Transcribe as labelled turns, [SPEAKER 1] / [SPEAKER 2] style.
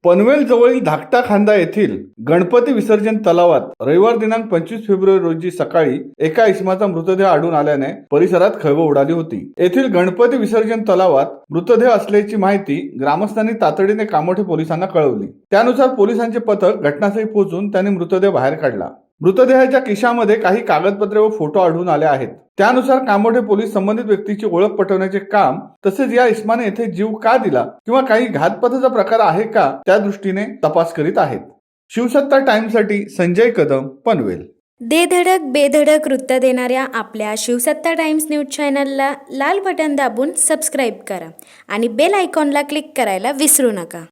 [SPEAKER 1] पनवेल जवळील धाकटा खांदा येथील गणपती विसर्जन तलावात रविवार दिनांक 25 फेब्रुवारी रोजी सकाळी एका इसमाचा मृतदेह आढळून आल्याने परिसरात खळबळ उडाली होती। येथील गणपती विसर्जन तलावात मृतदेह असल्याची माहिती ग्रामस्थांनी तातडीने कामोठे पोलिसांना कळवली। त्यानुसार पोलिसांचे पथक घटनास्थळी पोहोचून त्यांनी मृतदेह बाहेर काढला। मृतदेहाच्या खिशामध्ये काही कागदपत्रे व फोटो आढळून आले आहेत। त्यानुसार कामोठे पोलीस संबंधित व्यक्तीची ओळख पटवण्याचे काम तसेच या इसमाने येथे जीव का दिला किंवा काही घातपाताचा प्रकार आहे का त्या दृष्टीने तपास करीत आहेत। शिवसत्ता टाइम्ससाठी संजय कदम, पनवेल।
[SPEAKER 2] दे धडक बेधडक वृत्त देणाऱ्या आपल्या शिवसत्ता टाइम्स न्यूज चॅनलला लाल बटन दाबून सबस्क्राईब करा आणि बेल आयकॉनला क्लिक करायला विसरू नका।